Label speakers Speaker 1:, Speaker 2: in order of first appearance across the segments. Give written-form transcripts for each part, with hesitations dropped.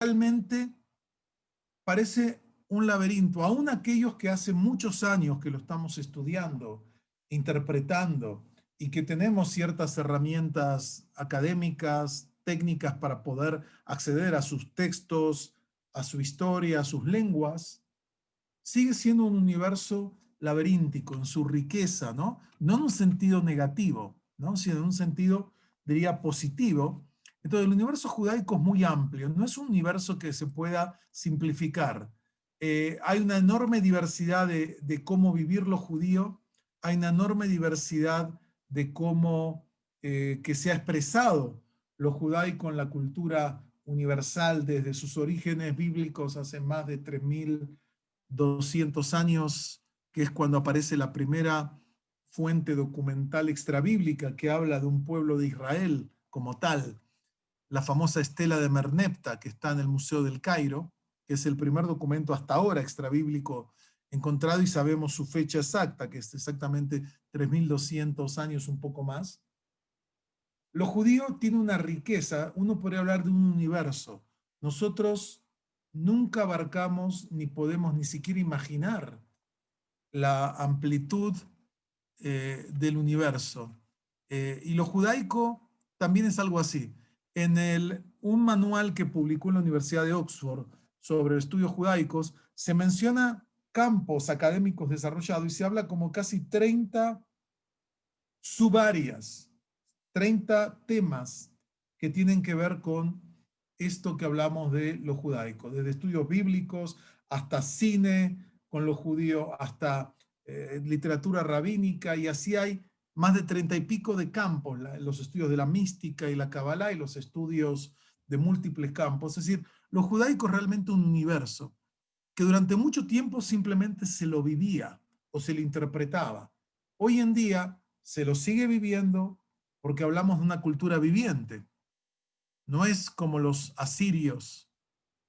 Speaker 1: realmente parece un laberinto, aún aquellos que hace muchos años que lo estamos estudiando, interpretando, y que tenemos ciertas herramientas académicas, técnicas para poder acceder a sus textos, a su historia, a sus lenguas, sigue siendo un universo laberíntico en su riqueza, ¿no? No en un sentido negativo, ¿no? Sino en un sentido, diría, positivo. Entonces, el universo judaico es muy amplio, no es un universo que se pueda simplificar. Hay una enorme diversidad de cómo vivir lo judío, hay una enorme diversidad de cómo que se ha expresado lo judaico en la cultura universal desde sus orígenes bíblicos hace más de 3200 años, que es cuando aparece la primera fuente documental extrabíblica que habla de un pueblo de Israel como tal, la famosa estela de Merneptah, que está en el Museo del Cairo, que es el primer documento hasta ahora extrabíblico encontrado y sabemos su fecha exacta, que es exactamente 3200 años, un poco más. Lo judío tiene una riqueza, uno podría hablar de un universo. Nosotros nunca abarcamos ni podemos ni siquiera imaginar la amplitud del universo. Y lo judaico también es algo así. Un manual que publicó en la Universidad de Oxford sobre estudios judaicos, se menciona campos académicos desarrollados y se habla como casi 30 subáreas, 30 temas que tienen que ver con esto que hablamos de lo judaico, desde estudios bíblicos hasta cine con lo judío, hasta literatura rabínica, y así hay más de 30 y pico de campos, los estudios de la mística y la Kabbalah y los estudios de múltiples campos. Es decir, lo judaico es realmente un universo que durante mucho tiempo simplemente se lo vivía o se lo interpretaba. Hoy en día se lo sigue viviendo porque hablamos de una cultura viviente. No es como los asirios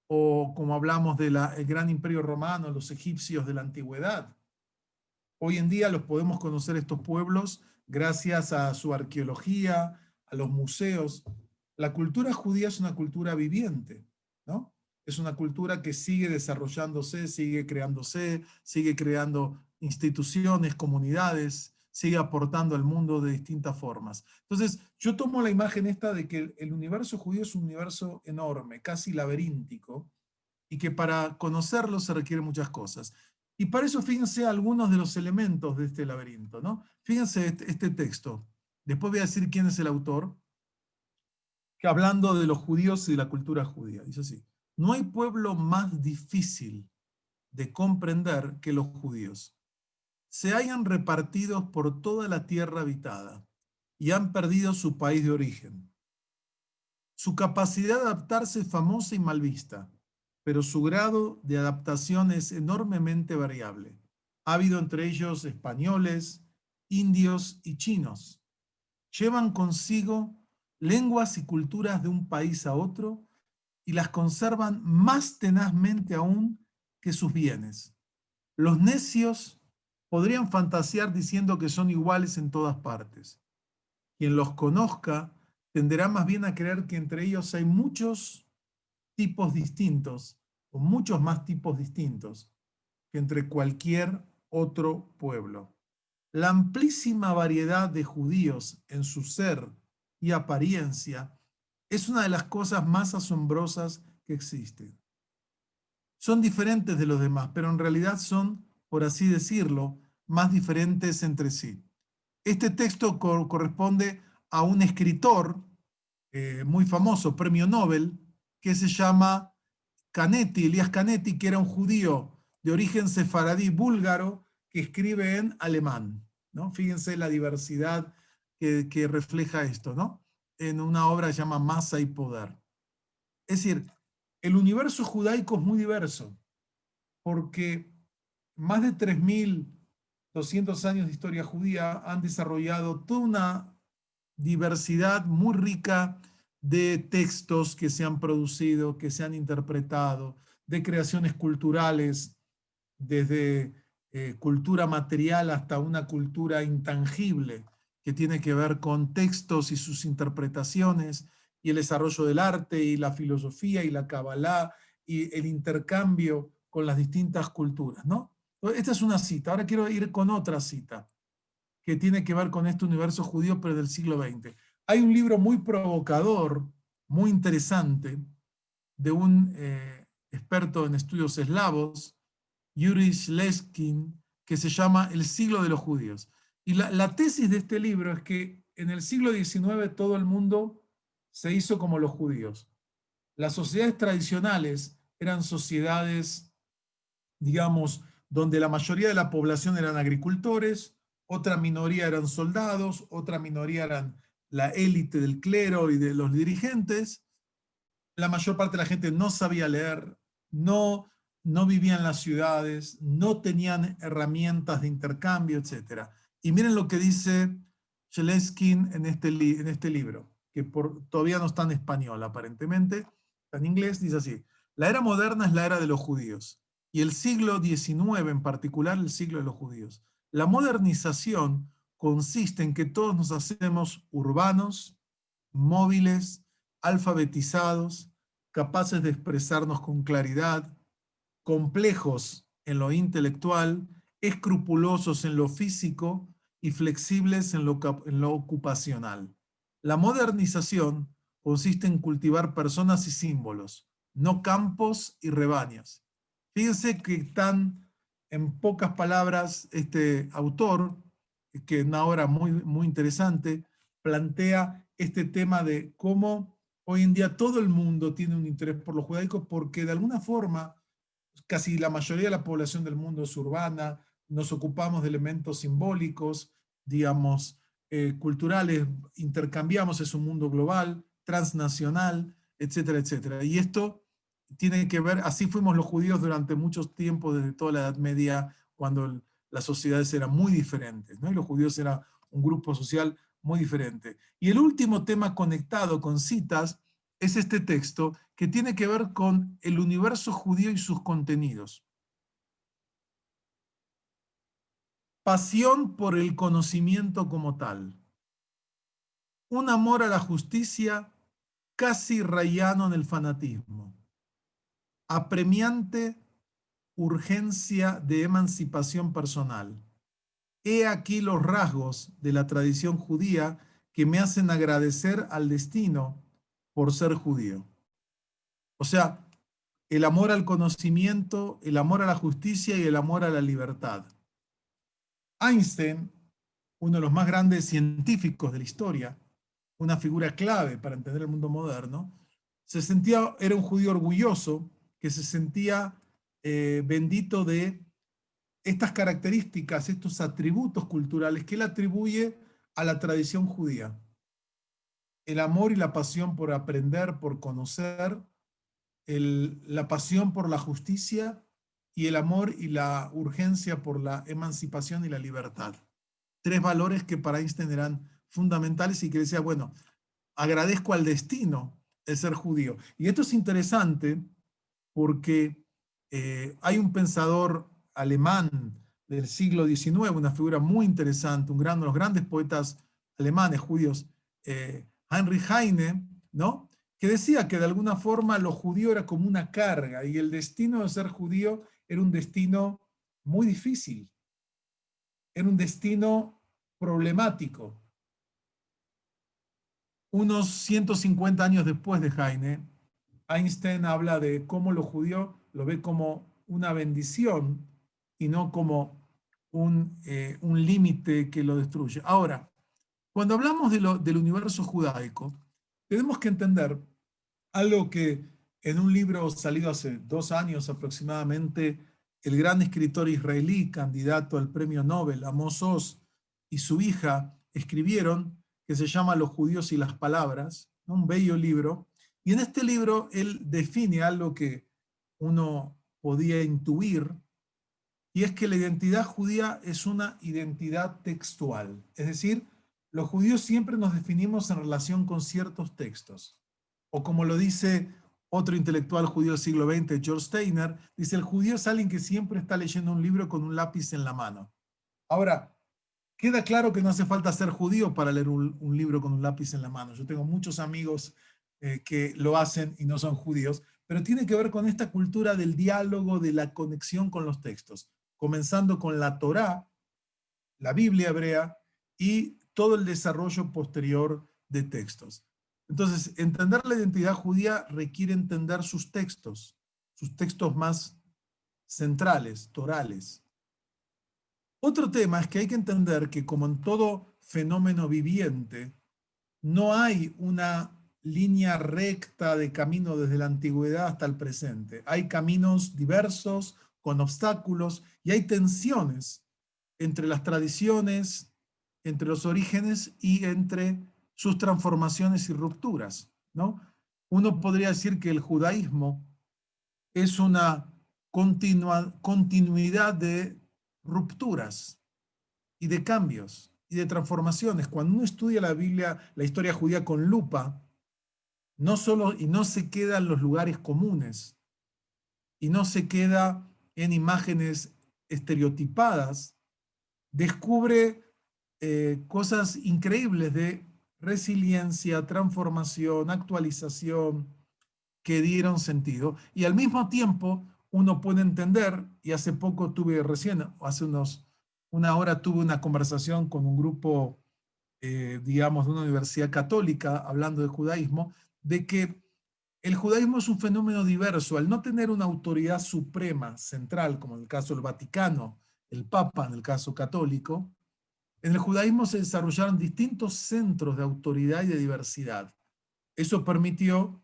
Speaker 1: o como hablamos del gran imperio romano, los egipcios de la antigüedad. Hoy en día los podemos conocer estos pueblos gracias a su arqueología, a los museos. La cultura judía es una cultura viviente, ¿no? Es una cultura que sigue desarrollándose, sigue creando instituciones, comunidades, sigue aportando al mundo de distintas formas. Entonces, yo tomo la imagen esta de que el universo judío es un universo enorme, casi laberíntico, y que para conocerlo se requieren muchas cosas. Y para eso fíjense algunos de los elementos de este laberinto, ¿no? Fíjense este texto. Después voy a decir quién es el autor, que hablando de los judíos y de la cultura judía. Dice así: no hay pueblo más difícil de comprender que los judíos. Se hayan repartidos por toda la tierra habitada y han perdido su país de origen. Su capacidad de adaptarse es famosa y mal vista, pero su grado de adaptación es enormemente variable. Ha habido entre ellos españoles, indios y chinos. Llevan consigo lenguas y culturas de un país a otro y las conservan más tenazmente aún que sus bienes. Los necios podrían fantasear diciendo que son iguales en todas partes. Quien los conozca tenderá más bien a creer que entre ellos hay muchos tipos distintos, o muchos más tipos distintos, que entre cualquier otro pueblo. La amplísima variedad de judíos en su ser y apariencia es una de las cosas más asombrosas que existen. Son diferentes de los demás, pero en realidad son, por así decirlo, más diferentes entre sí. Este texto corresponde a un escritor muy famoso, premio Nobel, que se llama Canetti, Elías Canetti, que era un judío de origen sefaradí búlgaro que escribe en alemán, ¿no? Fíjense la diversidad que refleja esto, ¿no? En una obra que se llama Masa y Poder. Es decir, el universo judaico es muy diverso, porque más de 3200 años de historia judía han desarrollado toda una diversidad muy rica de textos que se han producido, que se han interpretado, de creaciones culturales, desde cultura material hasta una cultura intangible que tiene que ver con textos y sus interpretaciones, y el desarrollo del arte y la filosofía y la Kabbalah y el intercambio con las distintas culturas, ¿no? Esta es una cita. Ahora quiero ir con otra cita que tiene que ver con este universo judío, pero del siglo XX. Hay un libro muy provocador, muy interesante, de un experto en estudios eslavos, Yuri Shlekin, que se llama El siglo de los judíos. Y la tesis de este libro es que en el siglo XIX todo el mundo se hizo como los judíos. Las sociedades tradicionales eran sociedades, digamos, donde la mayoría de la población eran agricultores, otra minoría eran soldados, otra minoría eran la élite del clero y de los dirigentes. La mayor parte de la gente no sabía leer, no vivía en las ciudades, no tenían herramientas de intercambio, etc. Y miren lo que dice Shlekin en este libro, que todavía no está en español aparentemente, está en inglés, dice así: la era moderna es la era de los judíos, y el siglo XIX en particular el siglo de los judíos. La modernización consiste en que todos nos hacemos urbanos, móviles, alfabetizados, capaces de expresarnos con claridad, complejos en lo intelectual, escrupulosos en lo físico y flexibles en lo ocupacional. La modernización consiste en cultivar personas y símbolos, no campos y rebaños. Fíjense que tan en pocas palabras este autor, que es una obra muy, muy interesante, plantea este tema de cómo hoy en día todo el mundo tiene un interés por los judaicos porque de alguna forma casi la mayoría de la población del mundo es urbana, nos ocupamos de elementos simbólicos, digamos, culturales, intercambiamos, es un mundo global, transnacional, etcétera, etcétera. Y esto tiene que ver, así fuimos los judíos durante muchos tiempos, desde toda la Edad Media, cuando las sociedades eran muy diferentes, ¿no? Y los judíos eran un grupo social muy diferente. Y el último tema conectado con citas es este texto que tiene que ver con el universo judío y sus contenidos. Pasión por el conocimiento como tal. Un amor a la justicia casi rayano en el fanatismo. Apremiante urgencia de emancipación personal. He aquí los rasgos de la tradición judía que me hacen agradecer al destino por ser judío. O sea, el amor al conocimiento, el amor a la justicia y el amor a la libertad. Einstein, uno de los más grandes científicos de la historia, una figura clave para entender el mundo moderno, era un judío orgulloso que se sentía bendito de estas características, estos atributos culturales que él atribuye a la tradición judía. El amor y la pasión por aprender, por conocer, la pasión por la justicia y el amor y la urgencia por la emancipación y la libertad. Tres valores que para Einstein eran fundamentales y que decía, bueno, agradezco al destino el ser judío. Y esto es interesante porque hay un pensador alemán del siglo XIX, una figura muy interesante, uno de los grandes poetas alemanes, judíos, Heinrich Heine, ¿no? Que decía que de alguna forma lo judío era como una carga y el destino de ser judío era un destino muy difícil, era un destino problemático. Unos 150 años después de Heine, Einstein habla de cómo lo judío lo ve como una bendición y no como un límite que lo destruye. Ahora, cuando hablamos del universo judaico, tenemos que entender algo que en un libro salido hace 2 años aproximadamente, el gran escritor israelí, candidato al premio Nobel, Amos Oz, y su hija escribieron, que se llama Los judíos y las palabras, ¿no? Un bello libro. Y en este libro él define algo que uno podía intuir, y es que la identidad judía es una identidad textual. Es decir, los judíos siempre nos definimos en relación con ciertos textos. O como lo dice otro intelectual judío del siglo XX, George Steiner, dice, el judío es alguien que siempre está leyendo un libro con un lápiz en la mano. Ahora, queda claro que no hace falta ser judío para leer un libro con un lápiz en la mano. Yo tengo muchos amigos que lo hacen y no son judíos, pero tiene que ver con esta cultura del diálogo, de la conexión con los textos, comenzando con la Torá, la Biblia hebrea, y todo el desarrollo posterior de textos. Entonces, entender la identidad judía requiere entender sus textos más centrales, torales. Otro tema es que hay que entender que, como en todo fenómeno viviente, no hay una línea recta de camino desde la antigüedad hasta el presente. Hay caminos diversos, con obstáculos, y hay tensiones entre las tradiciones, entre los orígenes y entre sus transformaciones y rupturas, ¿no? Uno podría decir que el judaísmo es una continuidad de rupturas y de cambios y de transformaciones. Cuando uno estudia la Biblia, la historia judía con lupa, no solo y no se queda en los lugares comunes y no se queda en imágenes estereotipadas, descubre cosas increíbles de resiliencia, transformación, actualización que dieron sentido. Y al mismo tiempo uno puede entender, y hace poco tuve recién, hace una hora tuve una conversación con un grupo, digamos, de una universidad católica, hablando de judaísmo, de que el judaísmo es un fenómeno diverso. Al no tener una autoridad suprema, central, como en el caso del Vaticano, el Papa, en el caso católico, en el judaísmo se desarrollaron distintos centros de autoridad y de diversidad. Eso permitió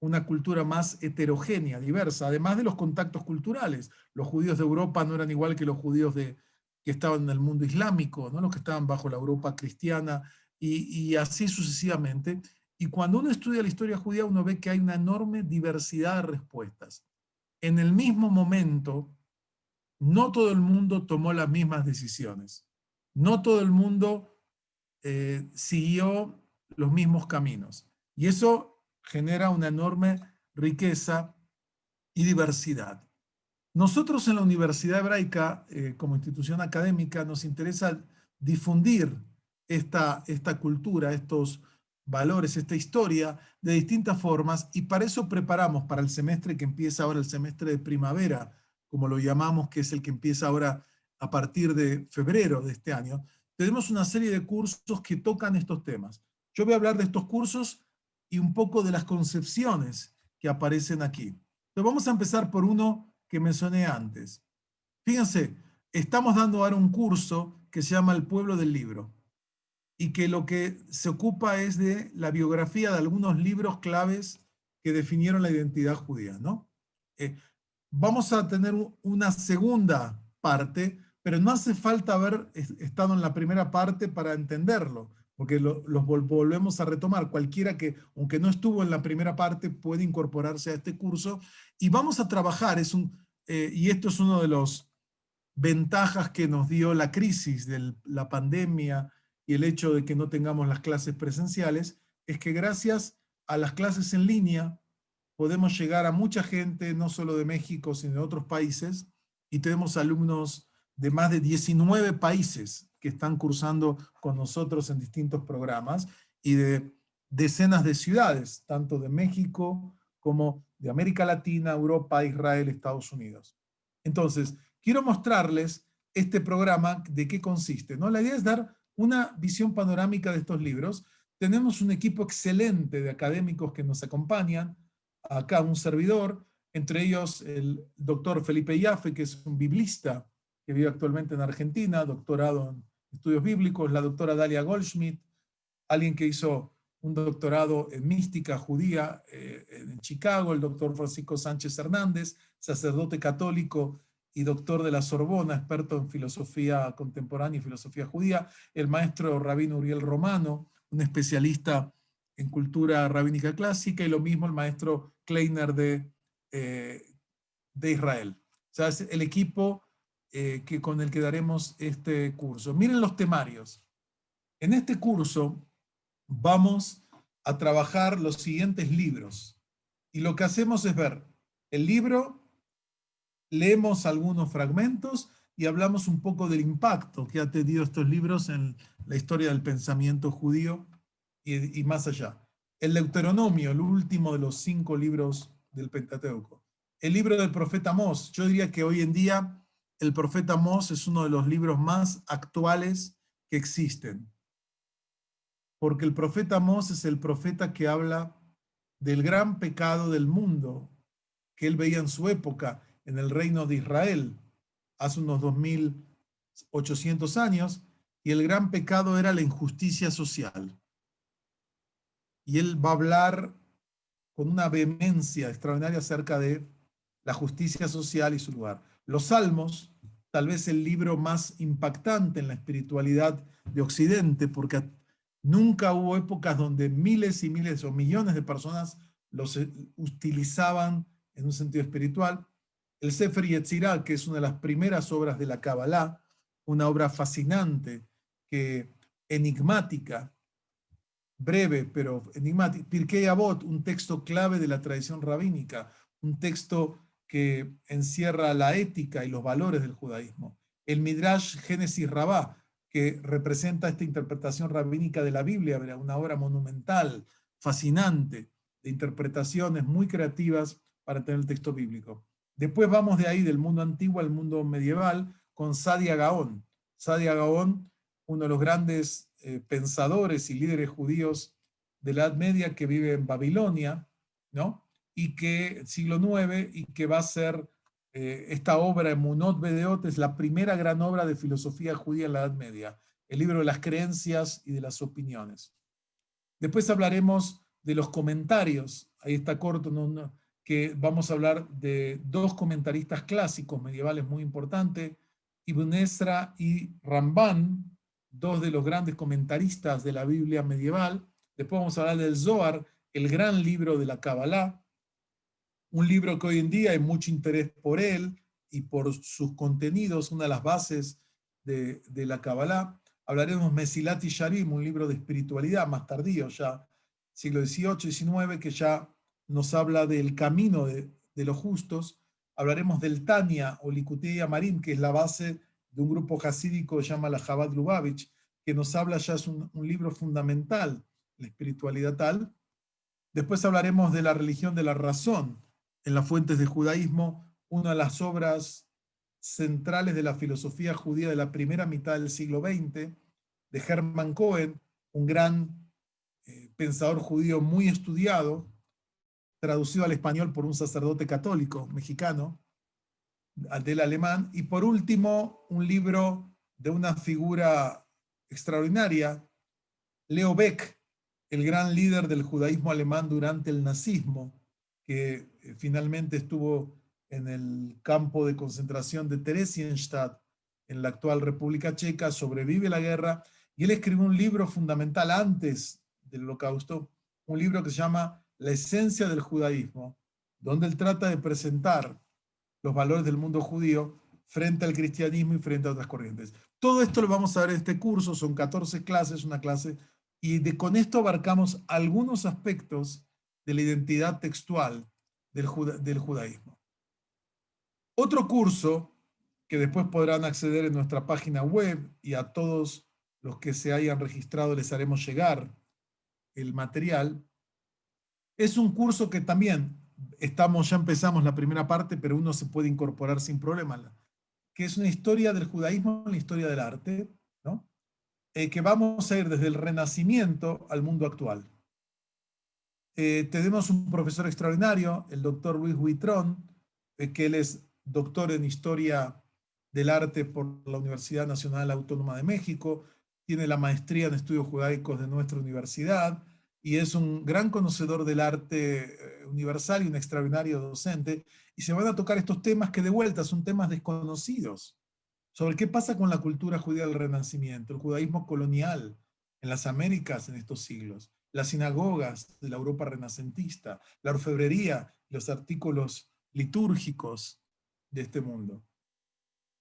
Speaker 1: una cultura más heterogénea, diversa, además de los contactos culturales. Los judíos de Europa no eran igual que los judíos que estaban en el mundo islámico, ¿no? Los que estaban bajo la Europa cristiana, y así sucesivamente. Y cuando uno estudia la historia judía, uno ve que hay una enorme diversidad de respuestas. En el mismo momento, no todo el mundo tomó las mismas decisiones. No todo el mundo siguió los mismos caminos. Y eso genera una enorme riqueza y diversidad. Nosotros en la Universidad Hebraica, como institución académica, nos interesa difundir esta cultura, estos valores, esta historia de distintas formas, y para eso preparamos para el semestre que empieza ahora, el semestre de primavera, como lo llamamos, que es el que empieza ahora a partir de febrero de este año. Tenemos una serie de cursos que tocan estos temas. Yo voy a hablar de estos cursos y un poco de las concepciones que aparecen aquí. Entonces vamos a empezar por uno que mencioné antes. Fíjense, estamos dando ahora un curso que se llama El Pueblo del Libro, y que lo que se ocupa es de la biografía de algunos libros claves que definieron la identidad judía, ¿no? Vamos a tener una segunda parte, pero no hace falta haber estado en la primera parte para entenderlo, porque los volvemos a retomar. Cualquiera que, aunque no estuvo en la primera parte, puede incorporarse a este curso, y vamos a trabajar, y esto es uno de los ventajas que nos dio la crisis de la pandemia y el hecho de que no tengamos las clases presenciales, es que gracias a las clases en línea podemos llegar a mucha gente, no solo de México, sino de otros países, y tenemos alumnos de más de 19 países que están cursando con nosotros en distintos programas, y de decenas de ciudades, tanto de México como de América Latina, Europa, Israel, Estados Unidos. Entonces, quiero mostrarles este programa, de qué consiste, ¿no? La idea es dar una visión panorámica de estos libros. Tenemos un equipo excelente de académicos que nos acompañan, acá un servidor, entre ellos el doctor Felipe Yaffe, que es un biblista que vive actualmente en Argentina, doctorado en estudios bíblicos, la doctora Dalia Goldschmidt, alguien que hizo un doctorado en mística judía en Chicago, el doctor Francisco Sánchez Hernández, sacerdote católico y doctor de la Sorbona, experto en filosofía contemporánea y filosofía judía, el maestro rabino Uriel Romano, un especialista en cultura rabínica clásica, y lo mismo el maestro Kleiner de Israel. O sea, es el equipo con el que daremos este curso. Miren los temarios. En este curso vamos a trabajar los siguientes libros. Y lo que hacemos es ver el libro, leemos algunos fragmentos y hablamos un poco del impacto que han tenido estos libros en la historia del pensamiento judío y más allá. el Deuteronomio, el último de los 5 libros del Pentateuco. El libro del profeta Amós. Yo diría que hoy en día el profeta Amós es uno de los libros más actuales que existen. Porque el profeta Amós es el profeta que habla del gran pecado del mundo que él veía en su época en el reino de Israel, hace unos 2800 años, y el gran pecado era la injusticia social. Y él va a hablar con una vehemencia extraordinaria acerca de la justicia social y su lugar. Los Salmos, tal vez el libro más impactante en la espiritualidad de Occidente, porque nunca hubo épocas donde miles y miles o millones de personas los utilizaban en un sentido espiritual. El Sefer Yetzirah, que es una de las primeras obras de la Kabbalah, una obra fascinante, enigmática, breve, pero enigmático. Pirkei Avot, un texto clave de la tradición rabínica, un texto que encierra la ética y los valores del judaísmo. El Midrash Génesis Rabá, que representa esta interpretación rabínica de la Biblia, una obra monumental, fascinante, de interpretaciones muy creativas para tener el texto bíblico. Después vamos de ahí, del mundo antiguo al mundo medieval, con Sadia Gaón. Sadia Gaón, uno de los grandes pensadores y líderes judíos de la Edad Media que vive en Babilonia, ¿no? Y que, siglo IX, y que va a ser esta obra, Emunot Bedeot, es la primera gran obra de filosofía judía en la Edad Media, el libro de las creencias y de las opiniones. Después hablaremos de los comentarios, ahí está corto, que vamos a hablar de 2 comentaristas clásicos medievales muy importantes, Ibn Ezra y Ramban, 2 de los grandes comentaristas de la Biblia medieval. Después vamos a hablar del Zohar, el gran libro de la Kabbalah, un libro que hoy en día hay mucho interés por él y por sus contenidos, una de las bases de la Kabbalah. Hablaremos Mesilat Yesharim, un libro de espiritualidad más tardío, ya siglo XVIII, XIX, que ya nos habla del camino de los justos. Hablaremos del Tania o Likutei Amarim, que es la base de un grupo hasídico que se llama la Chabad Lubavitch, que nos habla, ya es un libro fundamental, la espiritualidad tal. Después hablaremos de la religión de la razón en las fuentes del judaísmo, una de las obras centrales de la filosofía judía de la primera mitad del siglo XX, de Hermann Cohen, un gran pensador judío muy estudiado, traducido al español por un sacerdote católico mexicano, del alemán. Y por último, un libro de una figura extraordinaria, Leo Beck, el gran líder del judaísmo alemán durante el nazismo, que finalmente estuvo en el campo de concentración de Theresienstadt, en la actual República Checa, sobrevive la guerra, y él escribió un libro fundamental antes del Holocausto, un libro que se llama La esencia del judaísmo, donde él trata de presentar los valores del mundo judío frente al cristianismo y frente a otras corrientes. Todo esto lo vamos a ver en este curso, son 14 clases, una clase, y con esto abarcamos algunos aspectos de la identidad textual del judaísmo. Otro curso que después podrán acceder en nuestra página web, y a todos los que se hayan registrado les haremos llegar el material, es un curso que también ya empezamos la primera parte, pero uno se puede incorporar sin problema, que es una historia del judaísmo, una historia del arte, ¿no? Que vamos a ir desde el Renacimiento al mundo actual. Tenemos un profesor extraordinario, el doctor Luis Huitrón, que él es doctor en Historia del Arte por la Universidad Nacional Autónoma de México, tiene la maestría en Estudios Judaicos de nuestra universidad y es un gran conocedor del arte universal y un extraordinario docente. Y se van a tocar estos temas que de vuelta son temas desconocidos, sobre qué pasa con la cultura judía del Renacimiento, el judaísmo colonial en las Américas en estos siglos, las sinagogas de la Europa renacentista, la orfebrería, los artículos litúrgicos de este mundo,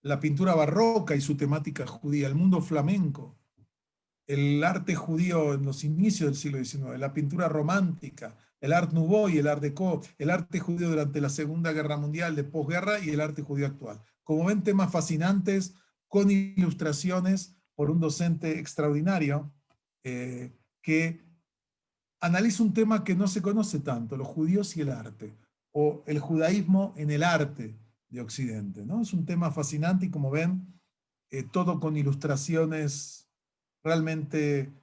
Speaker 1: la pintura barroca y su temática judía, el mundo flamenco, el arte judío en los inicios del siglo XIX, la pintura romántica, el Art Nouveau y el Art Deco, el arte judío durante la Segunda Guerra Mundial, de posguerra, y el arte judío actual. Como ven, temas fascinantes con ilustraciones por un docente extraordinario que analiza un tema que no se conoce tanto, los judíos y el arte, o el judaísmo en el arte de Occidente, ¿no? Es un tema fascinante y como ven, todo con ilustraciones realmente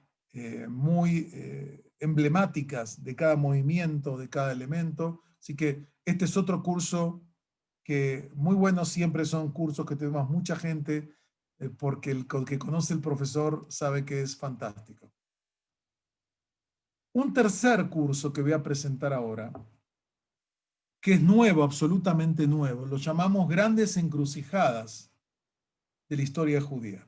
Speaker 1: muy emblemáticas de cada movimiento, de cada elemento. Así que este es otro curso que muy buenos, siempre son cursos que tenemos mucha gente, porque el que conoce el profesor sabe que es fantástico. Un tercer curso que voy a presentar ahora, que es nuevo, absolutamente nuevo, lo llamamos Grandes Encrucijadas de la Historia Judía.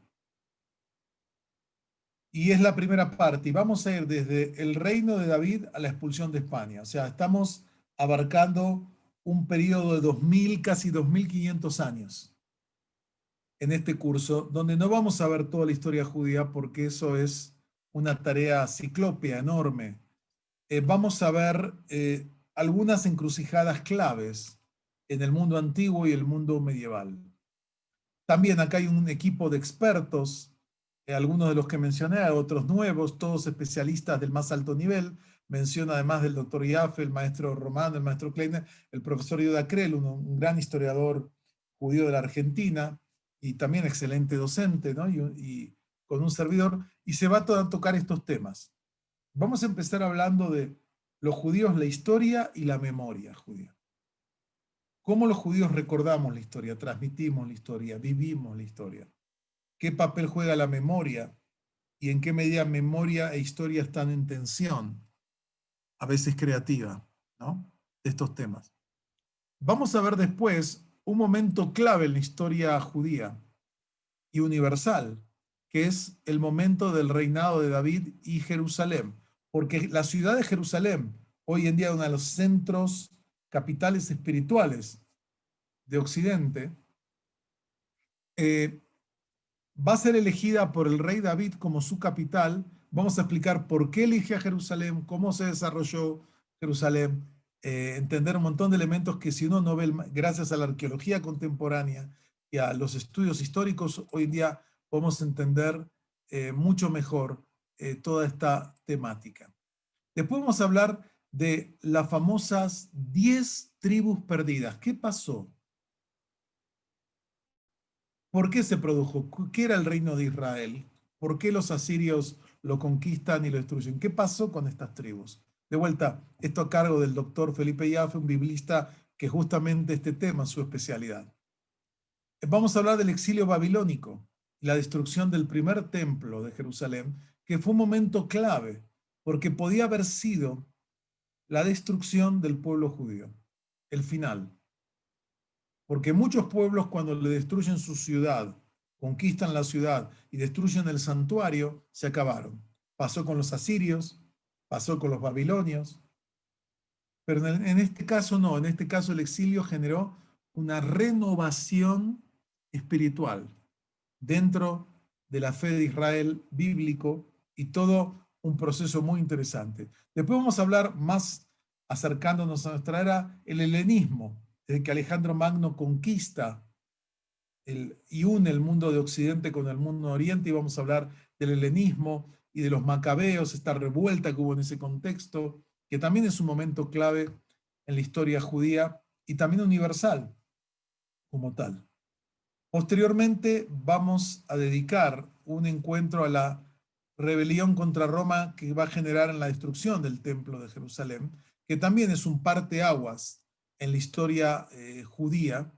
Speaker 1: Y es la primera parte, y vamos a ir desde el reino de David a la expulsión de España. O sea, estamos abarcando un periodo de 2000, casi 2500 años en este curso, donde no vamos a ver toda la historia judía porque eso es una tarea ciclópea enorme. Vamos a ver algunas encrucijadas claves en el mundo antiguo y el mundo medieval. También acá hay un equipo de expertos, algunos de los que mencioné, otros nuevos, todos especialistas del más alto nivel. Menciono además del doctor Jaffe, el maestro Romano, el maestro Kleiner, el profesor Yehuda Krell, un gran historiador judío de la Argentina y también excelente docente, ¿no? Y con un servidor, y se va a tocar estos temas. Vamos a empezar hablando de los judíos, la historia y la memoria judía. ¿Cómo los judíos recordamos la historia, transmitimos la historia, vivimos la historia? ¿Qué papel juega la memoria? ¿Y en qué medida memoria e historia están en tensión, a veces creativa, ¿no? De estos temas. Vamos a ver después un momento clave en la historia judía y universal, que es el momento del reinado de David y Jerusalén, porque la ciudad de Jerusalén, hoy en día es uno de los centros capitales espirituales de Occidente, va a ser elegida por el rey David como su capital. Vamos a explicar por qué elige a Jerusalén, cómo se desarrolló Jerusalén, entender un montón de elementos que si uno no ve, gracias a la arqueología contemporánea y a los estudios históricos, hoy en día podemos entender mucho mejor toda esta temática. Después vamos a hablar de las famosas 10 tribus perdidas. ¿Qué pasó? ¿Por qué se produjo? ¿Qué era el reino de Israel? ¿Por qué los asirios lo conquistan y lo destruyen? ¿Qué pasó con estas tribus? De vuelta, esto a cargo del doctor Felipe Jaffe, un biblista que justamente este tema es su especialidad. Vamos a hablar del exilio babilónico, la destrucción del primer templo de Jerusalén, que fue un momento clave, porque podía haber sido la destrucción del pueblo judío, el final. Porque muchos pueblos cuando le destruyen su ciudad, conquistan la ciudad y destruyen el santuario, se acabaron. Pasó con los asirios, pasó con los babilonios, pero en este caso no, en este caso el exilio generó una renovación espiritual dentro de la fe de Israel bíblico y todo un proceso muy interesante. Después vamos a hablar más acercándonos a nuestra era, el helenismo, desde que Alejandro Magno conquista y une el mundo de Occidente con el mundo de Oriente, y vamos a hablar del helenismo y de los macabeos, esta revuelta que hubo en ese contexto, que también es un momento clave en la historia judía y también universal como tal. Posteriormente vamos a dedicar un encuentro a la rebelión contra Roma que va a generar en la destrucción del Templo de Jerusalén, que también es un parteaguas en la historia judía,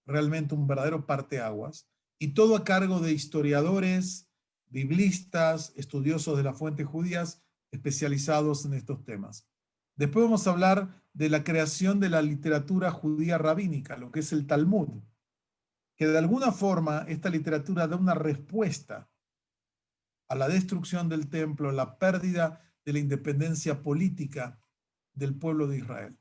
Speaker 1: realmente un verdadero parteaguas, y todo a cargo de historiadores, biblistas, estudiosos de las fuentes judías especializados en estos temas. Después vamos a hablar de la creación de la literatura judía rabínica, lo que es el Talmud, que de alguna forma esta literatura da una respuesta a la destrucción del templo, la pérdida de la independencia política del pueblo de Israel.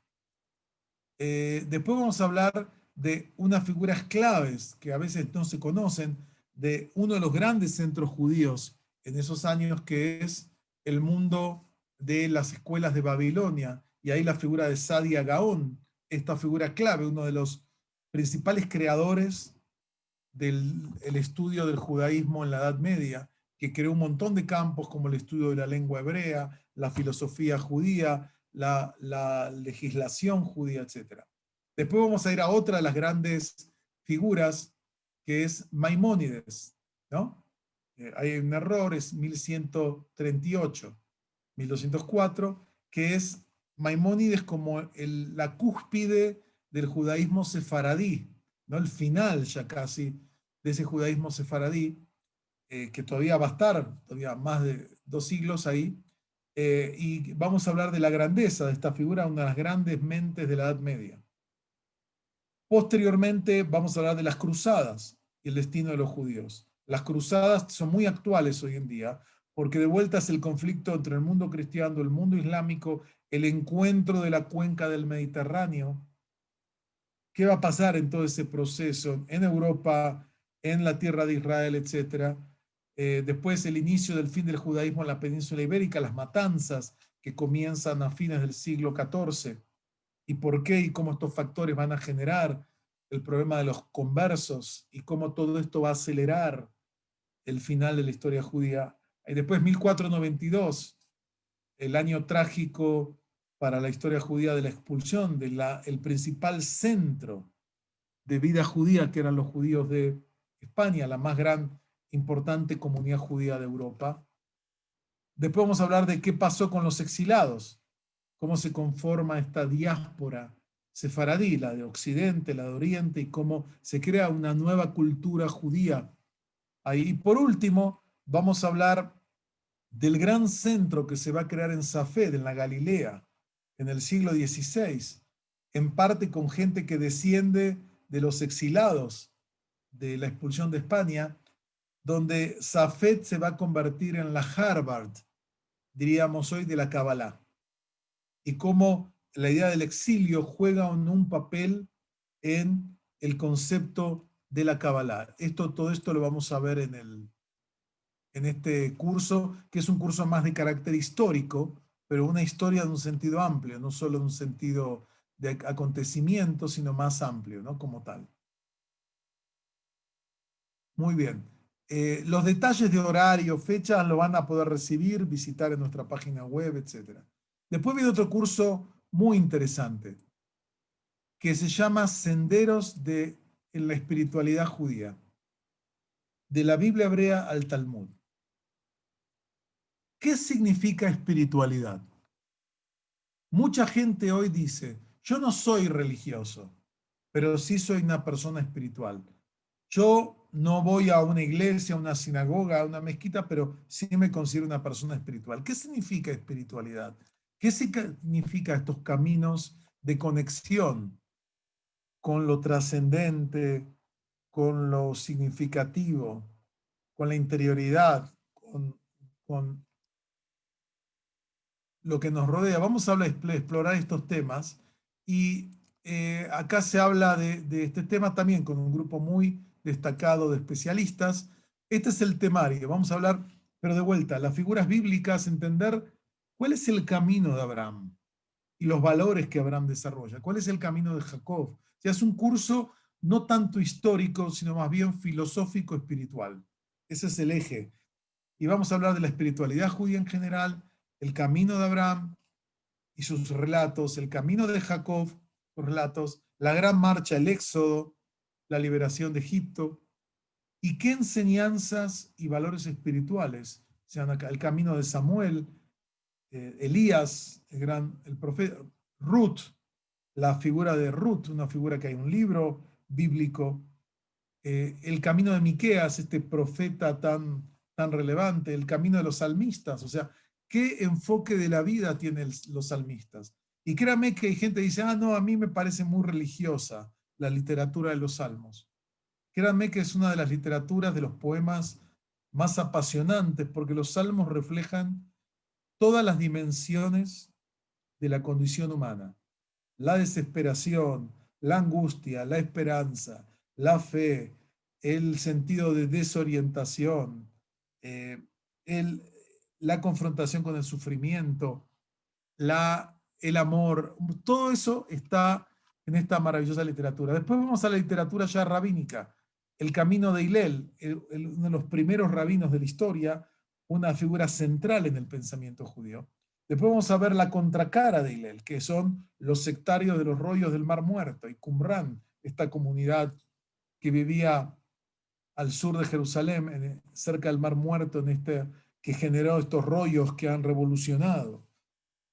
Speaker 1: Después vamos a hablar de unas figuras claves que a veces no se conocen, de uno de los grandes centros judíos en esos años, que es el mundo de las escuelas de Babilonia, y ahí la figura de Sadia Gaón, esta figura clave, uno de los principales creadores del estudio del judaísmo en la Edad Media, que creó un montón de campos como el estudio de la lengua hebrea, la filosofía judía, la legislación judía, etc. Después vamos a ir a otra de las grandes figuras, que es Maimónides, ¿no? Hay un error, es 1138, 1204, que es Maimónides como la cúspide del judaísmo sefaradí, ¿no? El final ya casi de ese judaísmo sefaradí, que todavía va a estar, todavía más de 2 siglos ahí, y vamos a hablar de la grandeza de esta figura, una de las grandes mentes de la Edad Media. Posteriormente vamos a hablar de las cruzadas y el destino de los judíos. Las cruzadas son muy actuales hoy en día, porque de vuelta es el conflicto entre el mundo cristiano, el mundo islámico, el encuentro de la cuenca del Mediterráneo. ¿Qué va a pasar en todo ese proceso en Europa, en la tierra de Israel, etcétera? Después el inicio del fin del judaísmo en la península ibérica, las matanzas que comienzan a fines del siglo XIV, y por qué y cómo estos factores van a generar el problema de los conversos y cómo todo esto va a acelerar el final de la historia judía. Y después 1492, el año trágico para la historia judía de la expulsión el principal centro de vida judía, que eran los judíos de España, la más gran, importante comunidad judía de Europa. Después vamos a hablar de qué pasó con los exilados, cómo se conforma esta diáspora sefaradí, la de Occidente, la de Oriente, y cómo se crea una nueva cultura judía ahí. Y por último, vamos a hablar del gran centro que se va a crear en Safed, en la Galilea, en el siglo XVI, en parte con gente que desciende de los exilados de la expulsión de España, donde Safed se va a convertir en la Harvard, diríamos hoy, de la Kabbalah, y cómo la idea del exilio juega un papel en el concepto de la Kabbalah. Todo esto lo vamos a ver en este curso, que es un curso más de carácter histórico, pero una historia de un sentido amplio, no solo de un sentido de acontecimiento, sino más amplio, ¿no? Como tal. Muy bien. Los detalles de horario, fechas, lo van a poder recibir, visitar en nuestra página web, etc. Después viene otro curso muy interesante, que se llama Senderos en la espiritualidad judía, de la Biblia hebrea al Talmud. ¿Qué significa espiritualidad? Mucha gente hoy dice, yo no soy religioso, pero sí soy una persona espiritual. Yo no voy a una iglesia, a una sinagoga, a una mezquita, pero sí me considero una persona espiritual. ¿Qué significa espiritualidad? ¿Qué significa estos caminos de conexión con lo trascendente, con lo significativo, con la interioridad, con lo que nos rodea? Vamos a explorar estos temas, y acá se habla de este tema también con un grupo muy destacado de especialistas. Este es el temario. Vamos a hablar, pero de vuelta, las figuras bíblicas, entender cuál es el camino de Abraham y los valores que Abraham desarrolla, cuál es el camino de Jacob. O sea, es un curso no tanto histórico, sino más bien filosófico espiritual. Ese es el eje. Y vamos a hablar de la espiritualidad judía en general, el camino de Abraham y sus relatos, el camino de Jacob, sus relatos, la gran marcha, el éxodo, la liberación de Egipto, y qué enseñanzas y valores espirituales sean acá. El camino de Samuel, Elías, el profeta, Ruth, la figura de Ruth, una figura que hay en un libro bíblico, el camino de Miqueas, este profeta tan relevante, el camino de los salmistas, o sea, qué enfoque de la vida tienen los salmistas. Y créame que hay gente que dice, no, a mí me parece muy religiosa la literatura de los salmos. Créanme que es una de las literaturas, de los poemas más apasionantes, porque los salmos reflejan todas las dimensiones de la condición humana: la desesperación, la angustia, la esperanza, la fe, el sentido de desorientación, eh, el, la confrontación con el sufrimiento, el amor. Todo eso está en esta maravillosa literatura. Después vamos a la literatura ya rabínica, el camino de Hillel, uno de los primeros rabinos de la historia, una figura central en el pensamiento judío. Después vamos a ver la contracara de Hillel, que son los sectarios de los rollos del Mar Muerto, y Qumran, esta comunidad que vivía al sur de Jerusalén, cerca del Mar Muerto, que generó estos rollos que han revolucionado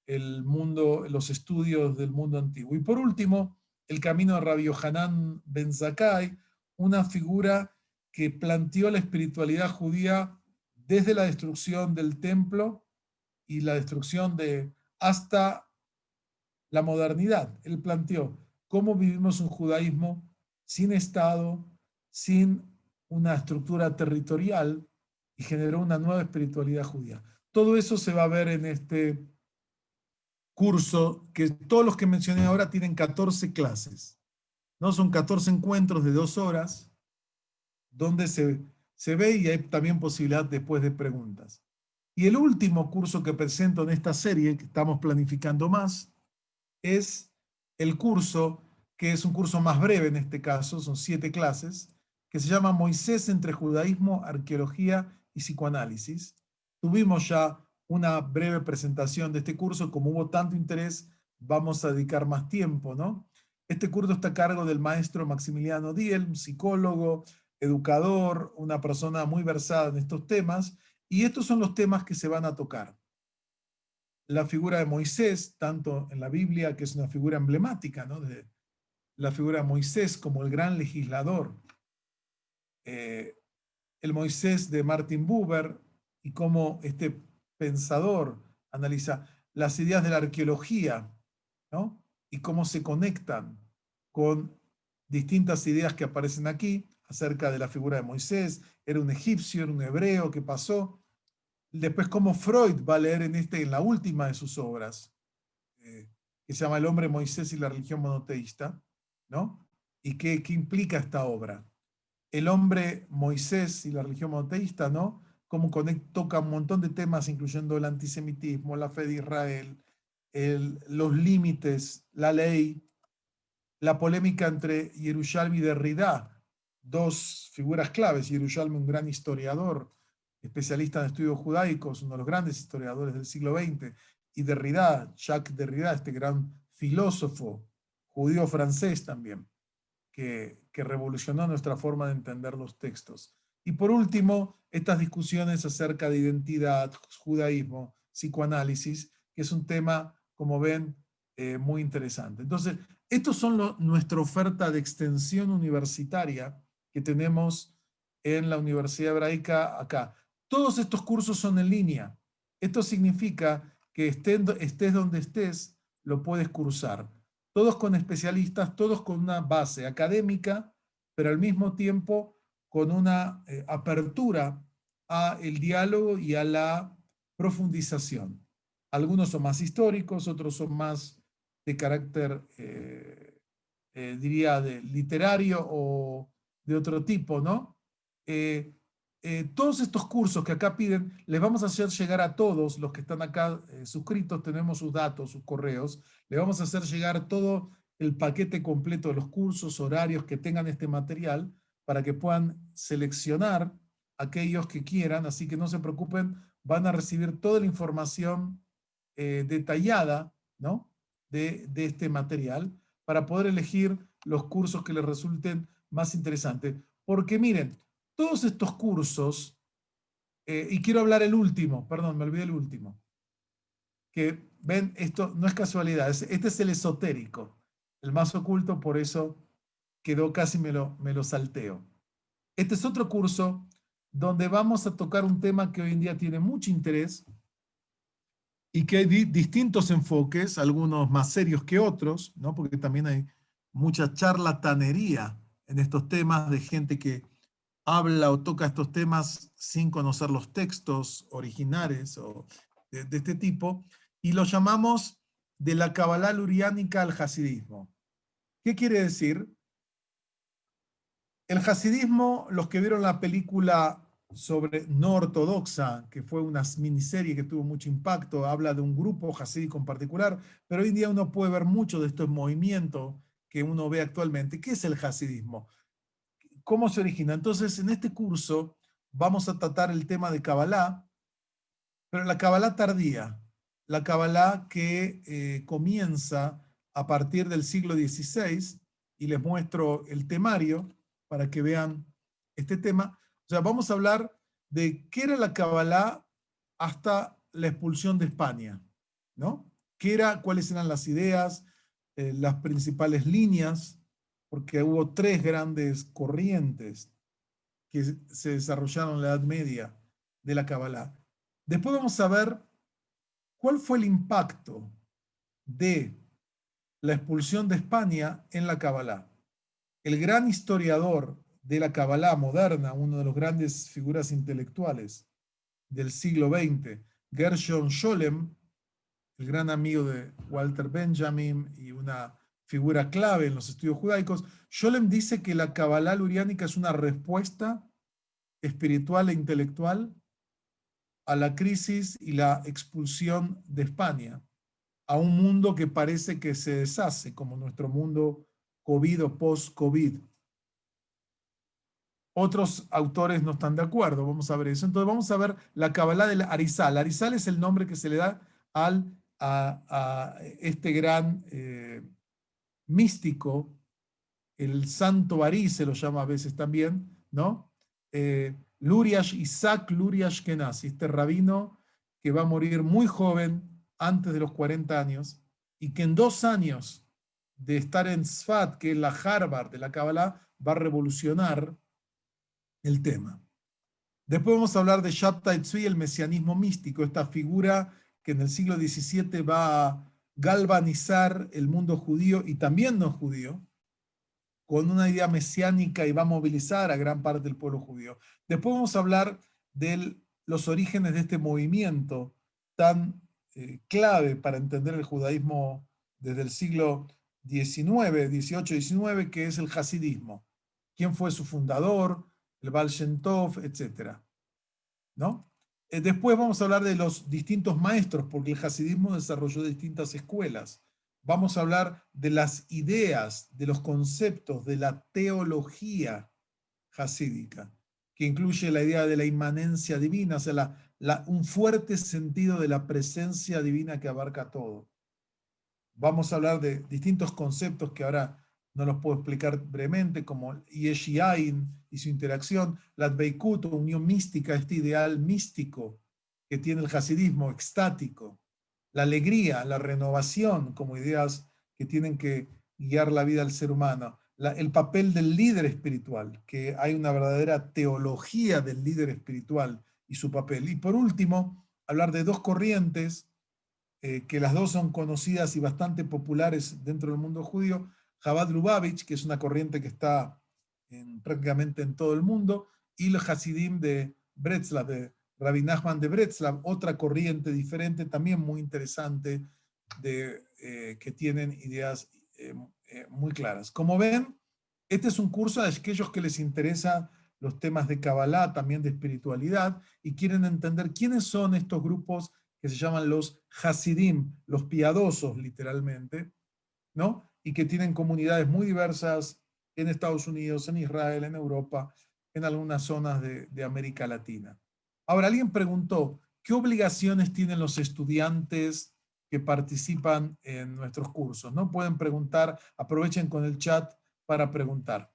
Speaker 1: el mundo, los estudios del mundo antiguo. Y por último, el camino de Rabbi Yohanan ben Zakkai, una figura que planteó la espiritualidad judía desde la destrucción del templo y la destrucción hasta la modernidad. Él planteó cómo vivimos un judaísmo sin Estado, sin una estructura territorial, y generó una nueva espiritualidad judía. Todo eso se va a ver en este curso, que todos los que mencioné ahora tienen 14 clases, ¿no? Son 14 encuentros de 2 horas, donde se ve, y hay también posibilidad después de preguntas. Y el último curso que presento en esta serie, que estamos planificando más, es el curso, que es un curso más breve en este caso, son 7 clases, que se llama Moisés entre judaísmo, arqueología y psicoanálisis. Tuvimos ya una breve presentación de este curso. Como hubo tanto interés, vamos a dedicar más tiempo, ¿no? Este curso está a cargo del maestro Maximiliano Diel, un psicólogo, educador, una persona muy versada en estos temas, y estos son los temas que se van a tocar. La figura de Moisés, tanto en la Biblia, que es una figura emblemática, ¿no? De la figura de Moisés como el gran legislador, el Moisés de Martin Buber, y cómo este pensador analiza las ideas de la arqueología, ¿no? Y cómo se conectan con distintas ideas que aparecen aquí acerca de la figura de Moisés. Era un egipcio, era un hebreo, ¿qué pasó? Después cómo Freud va a leer en la última de sus obras, que se llama El hombre Moisés y la religión monoteísta, ¿no? ¿Y qué implica esta obra? El hombre Moisés y la religión monoteísta, ¿no? Cómo toca un montón de temas, incluyendo el antisemitismo, la fe de Israel, los límites, la ley, la polémica entre Yerushalmi y Derrida, 2 figuras claves. Yerushalmi, un gran historiador, especialista en estudios judaicos, uno de los grandes historiadores del siglo XX, y Derrida, Jacques Derrida, este gran filósofo judío francés también, que revolucionó nuestra forma de entender los textos. Y por último, estas discusiones acerca de identidad, judaísmo, psicoanálisis, que es un tema, como ven, muy interesante. Entonces, estos son nuestra oferta de extensión universitaria que tenemos en la Universidad Hebraica acá. Todos estos cursos son en línea. Esto significa que estés donde estés, lo puedes cursar. Todos con especialistas, todos con una base académica, pero al mismo tiempo con una apertura al diálogo y a la profundización. Algunos son más históricos, otros son más de carácter, diría, literario o de otro tipo, ¿no? Todos estos cursos que acá piden, les vamos a hacer llegar a todos los que están acá suscritos, tenemos sus datos, sus correos, le vamos a hacer llegar todo el paquete completo de los cursos, horarios que tengan este material, para que puedan seleccionar aquellos que quieran, así que no se preocupen, van a recibir toda la información detallada, ¿no? de este material, para poder elegir los cursos que les resulten más interesantes. Porque miren, todos estos cursos, y quiero hablar el último, perdón, me olvidé el último, que ven, esto no es casualidad, este es el esotérico, el más oculto, por eso quedó casi me lo salteo. Este es otro curso donde vamos a tocar un tema que hoy en día tiene mucho interés y que hay distintos enfoques, algunos más serios que otros, ¿no? Porque también hay mucha charlatanería en estos temas de gente que habla o toca estos temas sin conocer los textos originales o de este tipo, y lo llamamos de la Kabbalah luriánica al hasidismo. ¿Qué quiere decir? El hasidismo, los que vieron la película sobre no ortodoxa, que fue una miniserie que tuvo mucho impacto, habla de un grupo hasídico en particular, pero hoy en día uno puede ver mucho de estos movimientos que uno ve actualmente. ¿Qué es el hasidismo? ¿Cómo se origina? Entonces, en este curso vamos a tratar el tema de Kabbalah, Pero la Kabbalah tardía, la Kabbalah que comienza a partir del siglo XVI, y les muestro el temario para que vean este tema. O sea, vamos a hablar de qué era la Kabbalah hasta la expulsión de España, ¿no? ¿Qué era, cuáles eran las ideas, las principales líneas? Porque hubo tres grandes corrientes que se desarrollaron en la Edad Media de la Kabbalah. Después vamos a ver cuál fue el impacto de la expulsión de España en la Kabbalah. El gran historiador de la Kabbalah moderna, uno de los grandes figuras intelectuales del siglo XX, Gershon Scholem, el gran amigo de Walter Benjamin y una figura clave en los estudios judaicos, Scholem dice que la Kabbalah luriánica es una respuesta espiritual e intelectual a la crisis y la expulsión de España, a un mundo que parece que se deshace, como nuestro mundo COVID o post-COVID. Otros autores no están de acuerdo, vamos a ver eso. Entonces vamos a ver la Kabbalah del Arizal. Arizal es el nombre que se le da a este gran místico, el santo Barí se lo llama a veces también, ¿no? Luriash, Isaac Luriash Kenasi, este rabino que va a morir muy joven, antes de los 40 años, y que en 2 años de estar en Sfat, que es la Harvard de la Kabbalah, va a revolucionar el tema. Después vamos a hablar de Shabtai Tzvi, el mesianismo místico, esta figura que en el siglo XVII va a galvanizar el mundo judío y también no judío, con una idea mesiánica, y va a movilizar a gran parte del pueblo judío. Después vamos a hablar de los orígenes de este movimiento tan clave para entender el judaísmo desde el siglo XIX, XVIII, XIX, que es el hasidismo. ¿Quién fue su fundador? El Baal Shem Tov, etc. ¿No? Después vamos a hablar de los distintos maestros, porque el hasidismo desarrolló distintas escuelas. Vamos a hablar de las ideas, de los conceptos, de la teología hasídica, que incluye la idea de la inmanencia divina, o sea, un fuerte sentido de la presencia divina que abarca todo. Vamos a hablar de distintos conceptos que ahora no los puedo explicar brevemente, como Yesh Yain y su interacción, la Dveikut, unión mística, este ideal místico que tiene el hasidismo, extático, la alegría, la renovación como ideas que tienen que guiar la vida del ser humano, el papel del líder espiritual, que hay una verdadera teología del líder espiritual y su papel. Y por último, hablar de 2 corrientes, que las dos son conocidas y bastante populares dentro del mundo judío, Chabad Lubavitch, que es una corriente que está prácticamente en todo el mundo, y los Hasidim de Breslav, de Rabbi Nachman de Breslav, otra corriente diferente, también muy interesante, que tienen ideas muy claras. Como ven, este es un curso de aquellos que les interesan los temas de Kabbalah, también de espiritualidad, y quieren entender quiénes son estos grupos que se llaman los Hasidim, los piadosos literalmente, ¿no? Y que tienen comunidades muy diversas en Estados Unidos, en Israel, en Europa, en algunas zonas de América Latina. Ahora, alguien preguntó, ¿qué obligaciones tienen los estudiantes que participan en nuestros cursos? ¿No? Pueden preguntar, aprovechen con el chat para preguntar.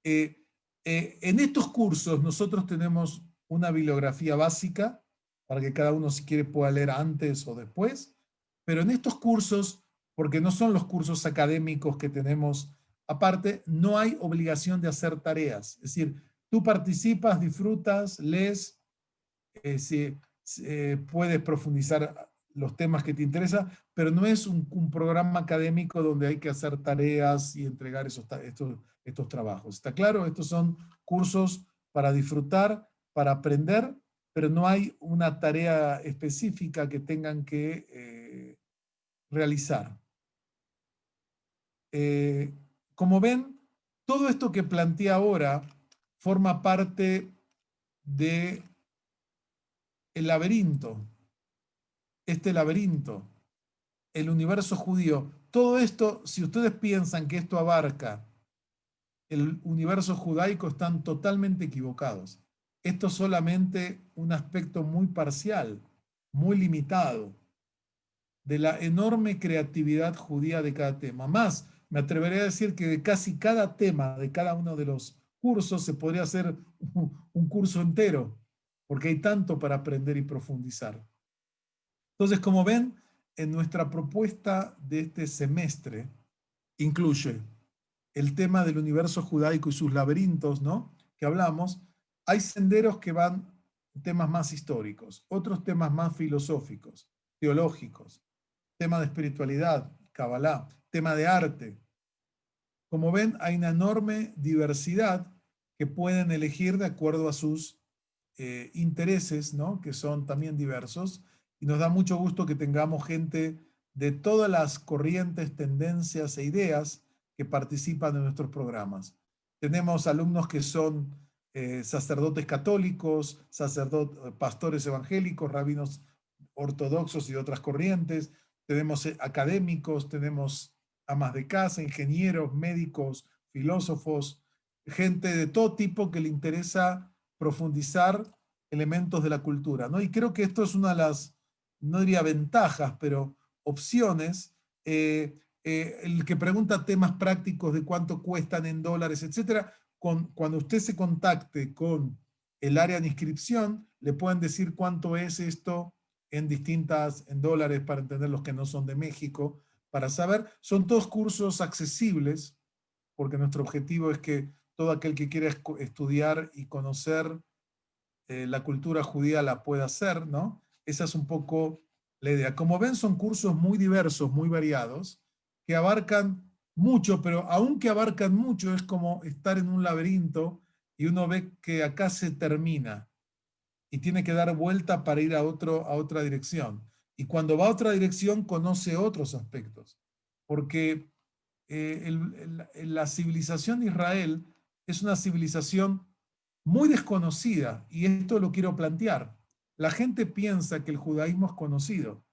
Speaker 1: En estos cursos nosotros tenemos una bibliografía básica para que cada uno, si quiere, pueda leer antes o después, pero en estos cursos, porque no son los cursos académicos que tenemos aparte, no hay obligación de hacer tareas. Es decir, tú participas, disfrutas, lees, puedes profundizar los temas que te interesan, pero no es un programa académico donde hay que hacer tareas y entregar estos trabajos. ¿Está claro? Estos son cursos para disfrutar, para aprender, pero no hay una tarea específica que tengan que realizar. Como ven, todo esto que planteé ahora forma parte de el laberinto, este laberinto, el universo judío. Todo esto, si ustedes piensan que esto abarca el universo judaico, están totalmente equivocados. Esto es solamente un aspecto muy parcial muy limitado de la enorme creatividad judía de cada tema. Más, me atrevería a decir que de casi cada tema, de cada uno de los cursos, se podría hacer un curso entero, porque hay tanto para aprender y profundizar. Entonces, como ven, en nuestra propuesta de este semestre incluye el tema del universo judaico y sus laberintos, ¿no? Que hablamos. Hay senderos que van temas más históricos, otros temas más filosóficos, teológicos, tema de espiritualidad, Kabbalah, tema de arte. Como ven, hay una enorme diversidad que pueden elegir de acuerdo a sus intereses, ¿no? Que son también diversos. Y nos da mucho gusto que tengamos gente de todas las corrientes, tendencias e ideas que participan en nuestros programas. Tenemos alumnos que son sacerdotes católicos, pastores evangélicos, rabinos ortodoxos y de otras corrientes. Tenemos académicos, tenemos amas de casa, ingenieros, médicos, filósofos, gente de todo tipo que le interesa profundizar elementos de la cultura, ¿no? Y creo que esto es una de las, no diría ventajas, pero opciones. El que pregunta temas prácticos de cuánto cuestan en dólares, etcétera, cuando usted se contacte con el área de inscripción, le pueden decir cuánto es esto en dólares para entender los que no son de México, para saber. Son todos cursos accesibles, porque nuestro objetivo es que todo aquel que quiera estudiar y conocer la cultura judía la pueda hacer, ¿no? Esa es un poco la idea. Como ven, son cursos muy diversos, muy variados, que abarcan mucho, pero aunque abarcan mucho, es como estar en un laberinto y uno ve que acá se termina y tiene que dar vuelta para ir a otra dirección. Y cuando va a otra dirección, conoce otros aspectos, porque la civilización de Israel es una civilización muy desconocida, y esto lo quiero plantear. La gente piensa que el judaísmo es conocido,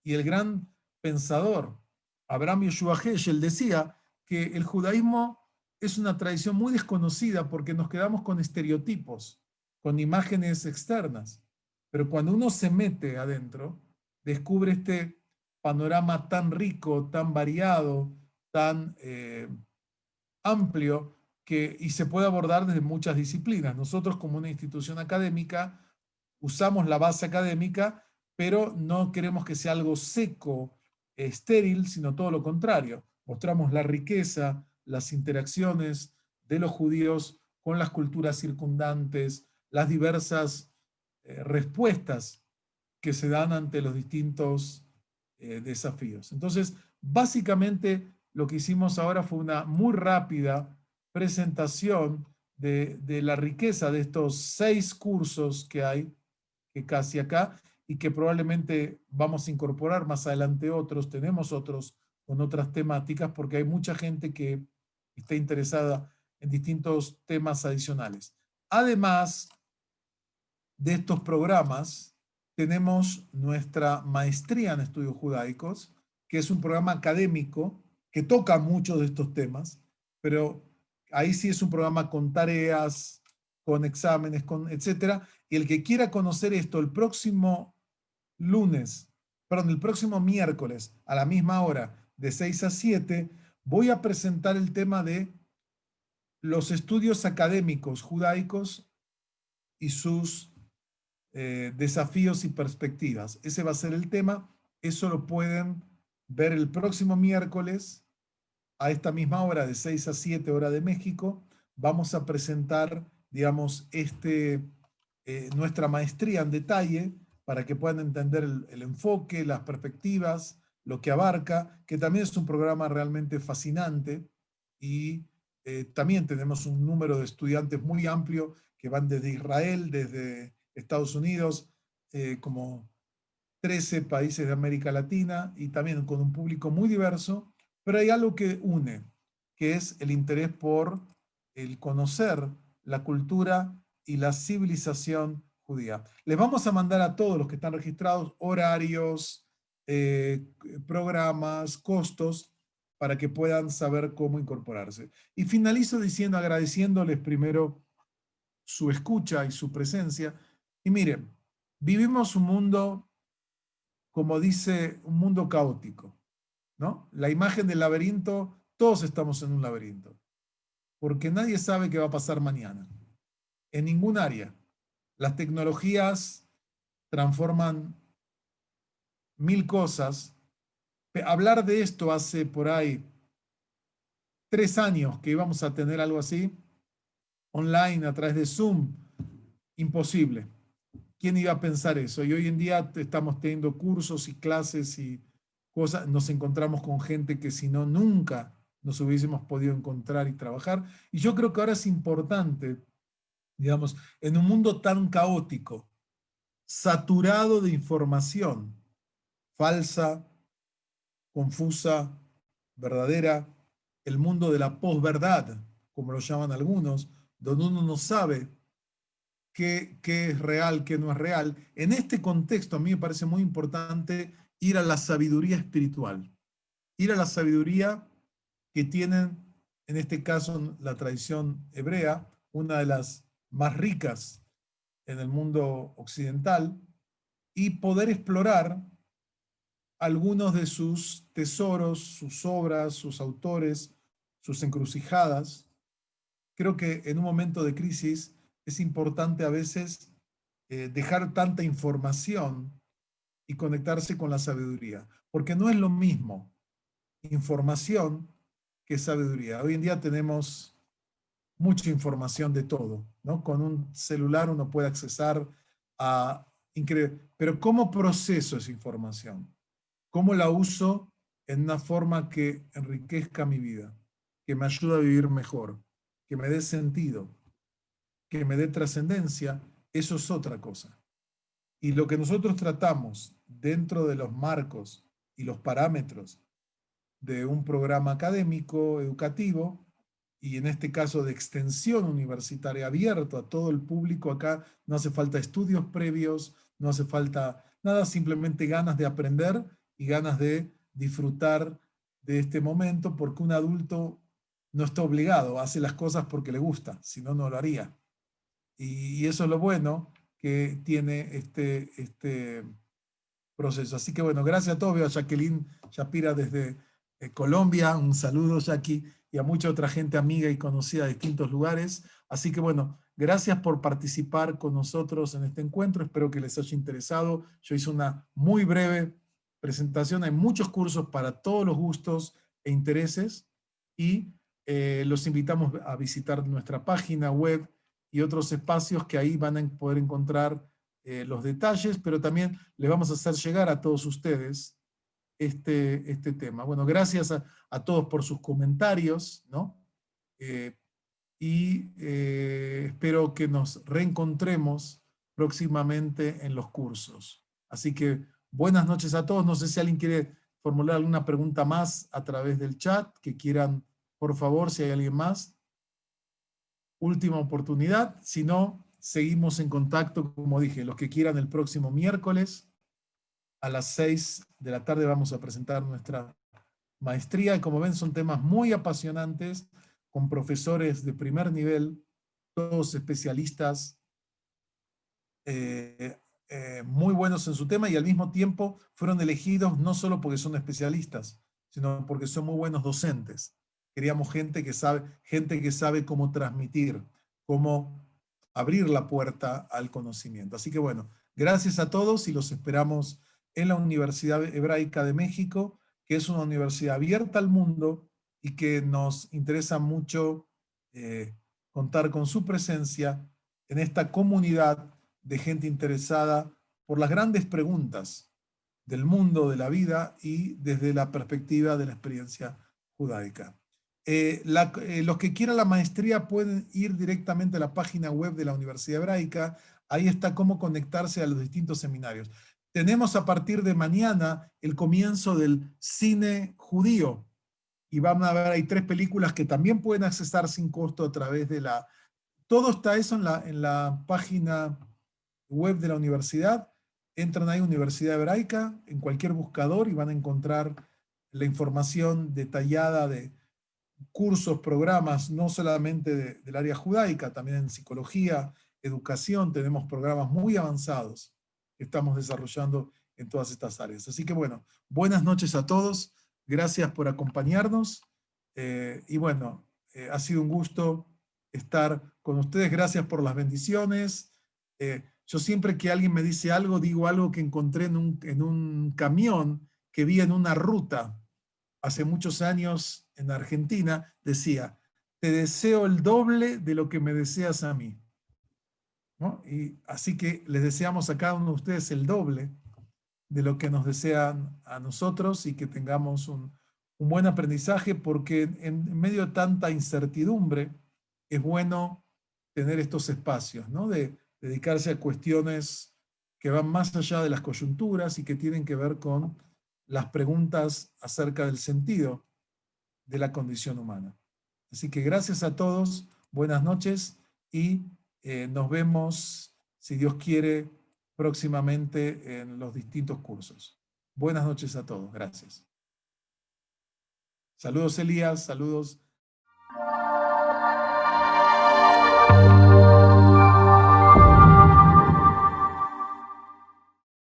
Speaker 1: y el gran pensador Abraham Yoshua Heschel decía que el judaísmo es una tradición muy desconocida porque nos quedamos con estereotipos, con imágenes externas. Pero cuando uno se mete adentro, descubre este panorama tan rico, tan variado, tan amplio, y se puede abordar desde muchas disciplinas. Nosotros, como una institución académica, usamos la base académica, pero no queremos que sea algo seco, estéril, sino todo lo contrario. Mostramos la riqueza, las interacciones de los judíos con las culturas circundantes, las diversas respuestas que se dan ante los distintos desafíos. Entonces, básicamente lo que hicimos ahora fue una muy rápida presentación de la riqueza de estos 6 cursos que hay, que casi acá, y que probablemente vamos a incorporar más adelante otros. Tenemos otros con otras temáticas porque hay mucha gente que está interesada en distintos temas adicionales. Además de estos programas, tenemos nuestra maestría en estudios judaicos, que es un programa académico que toca muchos de estos temas, pero ahí sí es un programa con tareas, con exámenes, etcétera. Y el que quiera conocer esto, el próximo el próximo miércoles a la misma hora, de 6 a 7, voy a presentar el tema de los estudios académicos judaicos y sus desafíos y perspectivas. Ese va a ser el tema. Eso lo pueden ver el próximo miércoles a esta misma hora, de 6 a 7 hora de México. Vamos a presentar, digamos, nuestra maestría en detalle para que puedan entender el enfoque, las perspectivas, lo que abarca, que también es un programa realmente fascinante, y también tenemos un número de estudiantes muy amplio que van desde Israel, desde Estados Unidos, como 13 países de América Latina, y también con un público muy diverso, pero hay algo que une, que es el interés por el conocer la cultura y la civilización judía. Les vamos a mandar a todos los que están registrados horarios, programas, costos, para que puedan saber cómo incorporarse. Y finalizo diciendo, agradeciéndoles primero su escucha y su presencia. Y miren, vivimos un mundo como dice, un mundo caótico, ¿no? La imagen del laberinto, todos estamos en un laberinto, porque nadie sabe qué va a pasar mañana, en ningún área. Las tecnologías transforman mil cosas. Hablar de esto hace por ahí 3 años que íbamos a tener algo así, online, a través de Zoom, imposible. ¿Quién iba a pensar eso? Y hoy en día estamos teniendo cursos y clases y cosas, nos encontramos con gente que si no, nunca nos hubiésemos podido encontrar y trabajar. Y yo creo que ahora es importante, digamos, en un mundo tan caótico, saturado de información falsa, confusa, verdadera, el mundo de la posverdad, como lo llaman algunos, donde uno no sabe qué es real, qué no es real. En este contexto a mí me parece muy importante ir a la sabiduría espiritual, ir a la sabiduría que tienen, en este caso, la tradición hebrea, una de las más ricas en el mundo occidental, y poder explorar algunos de sus tesoros, sus obras, sus autores, sus encrucijadas. Creo que en un momento de crisis es importante a veces dejar tanta información y conectarse con la sabiduría, porque no es lo mismo información que sabiduría. Hoy en día tenemos mucha información de todo, ¿no? Con un celular uno puede accesar a increíble, pero ¿cómo proceso esa información? ¿Cómo la uso en una forma que enriquezca mi vida, que me ayude a vivir mejor, que me dé sentido, que me dé trascendencia? Eso es otra cosa. Y lo que nosotros tratamos dentro de los marcos y los parámetros de un programa académico, educativo, y en este caso de extensión universitaria abierto a todo el público, acá no hace falta estudios previos, no hace falta nada, simplemente ganas de aprender y ganas de disfrutar de este momento, porque un adulto no está obligado, hace las cosas porque le gusta, si no, no lo haría. Y eso es lo bueno que tiene este proceso. Así que bueno, gracias a todos. Veo a Jacqueline Shapira desde Colombia. Un saludo, Jackie, y a mucha otra gente amiga y conocida de distintos lugares. Así que bueno, gracias por participar con nosotros en este encuentro. Espero que les haya interesado. Yo hice una muy breve presentación. Hay muchos cursos para todos los gustos e intereses y los invitamos a visitar nuestra página web y otros espacios que ahí van a poder encontrar los detalles, pero también les vamos a hacer llegar a todos ustedes este tema. Bueno, gracias a todos por sus comentarios, ¿no? Espero que nos reencontremos próximamente en los cursos. Así que buenas noches a todos. No sé si alguien quiere formular alguna pregunta más a través del chat, que quieran, por favor, si hay alguien más. Última oportunidad. Si no, seguimos en contacto, como dije, los que quieran el próximo miércoles a las 6 de la tarde vamos a presentar nuestra maestría. Y como ven, son temas muy apasionantes, con profesores de primer nivel, todos especialistas muy buenos en su tema y al mismo tiempo fueron elegidos no solo porque son especialistas, sino porque son muy buenos docentes. Queríamos gente que sabe cómo transmitir, cómo abrir la puerta al conocimiento. Así que bueno, gracias a todos y los esperamos en la Universidad Hebraica de México, que es una universidad abierta al mundo y que nos interesa mucho contar con su presencia en esta comunidad de gente interesada por las grandes preguntas del mundo, de la vida y desde la perspectiva de la experiencia judaica. Los que quieran la maestría pueden ir directamente a la página web de la Universidad Hebraica. Ahí está cómo conectarse a los distintos seminarios. Tenemos a partir de mañana el comienzo del cine judío y van a ver, hay 3 películas que también pueden accesar sin costo a través de la... Todo está eso en la página web de la universidad. Entran ahí, Universidad Hebraica, en cualquier buscador y van a encontrar la información detallada de cursos, programas, no solamente del área judaica, también en psicología, educación, tenemos programas muy avanzados que estamos desarrollando en todas estas áreas. Así que bueno, buenas noches a todos, gracias por acompañarnos, y bueno, ha sido un gusto estar con ustedes, gracias por las bendiciones. Yo siempre que alguien me dice algo, digo algo que encontré en un camión que vi en una ruta hace muchos años en Argentina, decía, te deseo el doble de lo que me deseas a mí, ¿no? Y así que les deseamos a cada uno de ustedes el doble de lo que nos desean a nosotros y que tengamos un buen aprendizaje, porque en medio de tanta incertidumbre es bueno tener estos espacios, ¿no? De dedicarse a cuestiones que van más allá de las coyunturas y que tienen que ver con las preguntas acerca del sentido de la condición humana. Así que gracias a todos, buenas noches y nos vemos, si Dios quiere, próximamente en los distintos cursos. Buenas noches a todos, gracias. Saludos Elías, saludos